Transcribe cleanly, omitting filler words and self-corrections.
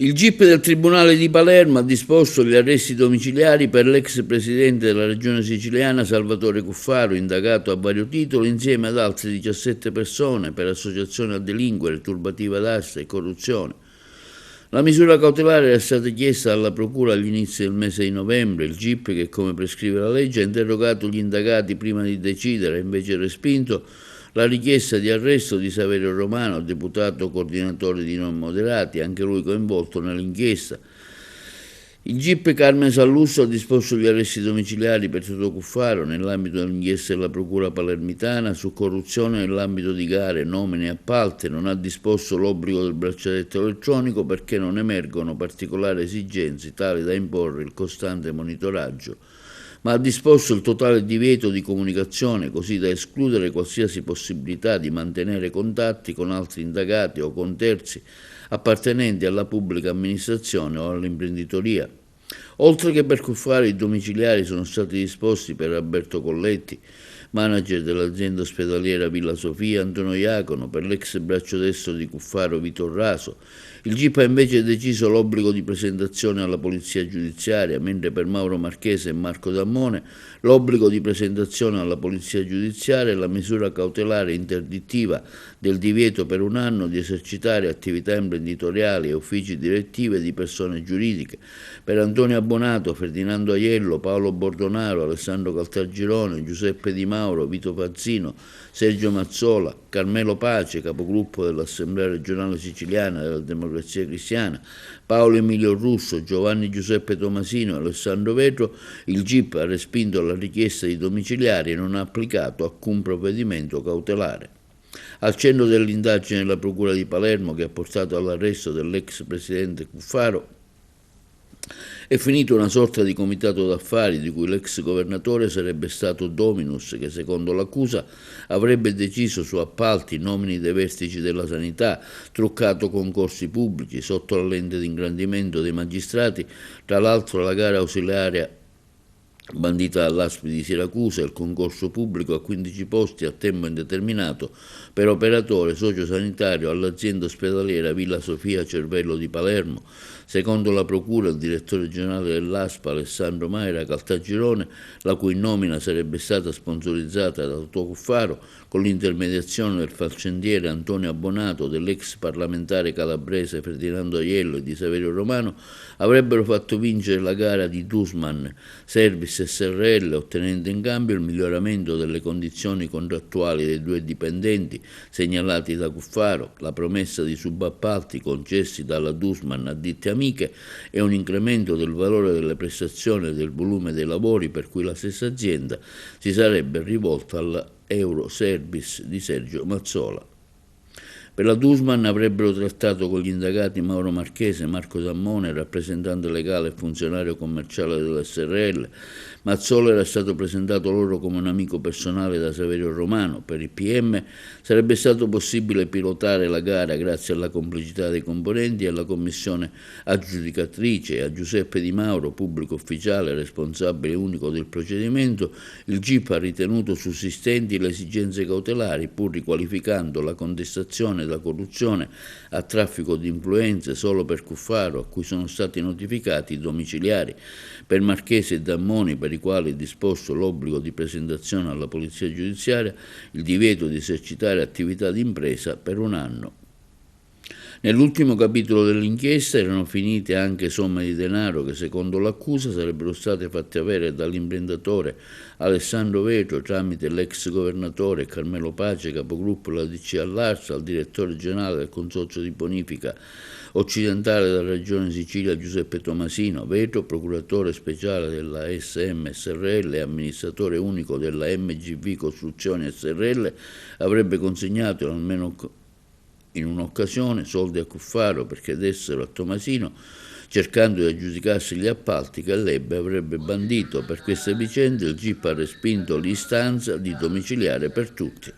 Il GIP del Tribunale di Palermo ha disposto gli arresti domiciliari per l'ex presidente della regione siciliana Salvatore Cuffaro, indagato a vario titolo insieme ad altre 17 persone per associazione a delinquere, turbativa d'asta e corruzione. La misura cautelare era stata chiesta alla Procura agli inizi del mese di novembre. Il GIP, che come prescrive la legge ha interrogato gli indagati prima di decidere, ha invece respinto la richiesta di arresto di Saverio Romano, deputato coordinatore di Non Moderati, anche lui coinvolto nell'inchiesta. Il GIP Carmen Sallusto ha disposto gli arresti domiciliari per Toto Cuffaro nell'ambito dell'inchiesta della Procura palermitana su corruzione nell'ambito di gare, nomine e appalti. Non ha disposto l'obbligo del braccialetto elettronico perché non emergono particolari esigenze tali da imporre il costante monitoraggio, ma ha disposto il totale divieto di comunicazione, così da escludere qualsiasi possibilità di mantenere contatti con altri indagati o con terzi appartenenti alla pubblica amministrazione o all'imprenditoria. Oltre che per Cuffaro, i domiciliari sono stati disposti per Alberto Colletti, manager dell'azienda ospedaliera Villa Sofia, Antonio Iacono, per l'ex braccio destro di Cuffaro Vito Raso. Il GIP ha invece deciso l'obbligo di presentazione alla Polizia Giudiziaria, mentre per Mauro Marchese e Marco Dammone l'obbligo di presentazione alla Polizia Giudiziaria e la misura cautelare interdittiva del divieto per un anno di esercitare attività imprenditoriali e uffici direttive di persone giuridiche. Per Antonio Abbonato, Ferdinando Aiello, Paolo Bordonaro, Alessandro Caltagirone, Giuseppe Di Mauro, Vito Fazzino, Sergio Mazzola, Carmelo Pace, capogruppo dell'Assemblea regionale siciliana della Democrazia Cristiana, Paolo Emilio Russo, Giovanni Giuseppe Tomasino e Alessandro Vetro, il GIP ha respinto la richiesta di domiciliari e non ha applicato alcun provvedimento cautelare. Al centro dell'indagine della Procura di Palermo, che ha portato all'arresto dell'ex presidente Cuffaro, è finito una sorta di comitato d'affari di cui l'ex governatore sarebbe stato dominus, che secondo l'accusa avrebbe deciso su appalti, nomini dei vertici della sanità, truccato concorsi pubblici sotto la lente di ingrandimento dei magistrati. Tra l'altro la gara ausiliaria bandita all'ASP di Siracusa, il concorso pubblico a 15 posti a tempo indeterminato per operatore sociosanitario all'azienda ospedaliera Villa Sofia Cervello di Palermo. Secondo la Procura, il direttore generale dell'ASP, Alessandro Maira Caltagirone, la cui nomina sarebbe stata sponsorizzata da Toto Cuffaro, con l'intermediazione del faccendiere Antonio Abbonato, dell'ex parlamentare calabrese Ferdinando Aiello e di Saverio Romano, avrebbero fatto vincere la gara di Dusman Service SRL, ottenendo in cambio il miglioramento delle condizioni contrattuali dei due dipendenti segnalati da Cuffaro, la promessa di subappalti concessi dalla Dusman a ditte amiche e un incremento del valore delle prestazioni e del volume dei lavori, per cui la stessa azienda si sarebbe rivolta alla Euroservice di Sergio Mazzola. Per la Dusman avrebbero trattato con gli indagati Mauro Marchese, Marco Dammone, rappresentante legale e funzionario commerciale dell'SRL. Mazzola era stato presentato loro come un amico personale da Saverio Romano. Per il PM sarebbe stato possibile pilotare la gara grazie alla complicità dei componenti e alla commissione aggiudicatrice e a Giuseppe Di Mauro, pubblico ufficiale responsabile unico del procedimento. Il GIP ha ritenuto sussistenti le esigenze cautelari, pur riqualificando la contestazione da corruzione a traffico di influenze solo per Cuffaro, a cui sono stati notificati i domiciliari. Per Marchese e Dammoni, per i quali è disposto l'obbligo di presentazione alla Polizia Giudiziaria, il divieto di esercitare attività di impresa per un anno. Nell'ultimo capitolo dell'inchiesta erano finite anche somme di denaro che, secondo l'accusa, sarebbero state fatte avere dall'imprenditore Alessandro Vetro tramite l'ex governatore Carmelo Pace, capogruppo della DC all'Arsa, al direttore generale del Consorzio di Bonifica Occidentale della Regione Sicilia Giuseppe Tomasino. Vetro, procuratore speciale della SM SRL e amministratore unico della MGV Costruzioni SRL, avrebbe consegnato almeno in un'occasione soldi a Cuffaro perché dessero a Tomasino, cercando di aggiudicarsi gli appalti che l'Ebbe avrebbe bandito. Per queste vicende il GIP ha respinto l'istanza di domiciliare per tutti.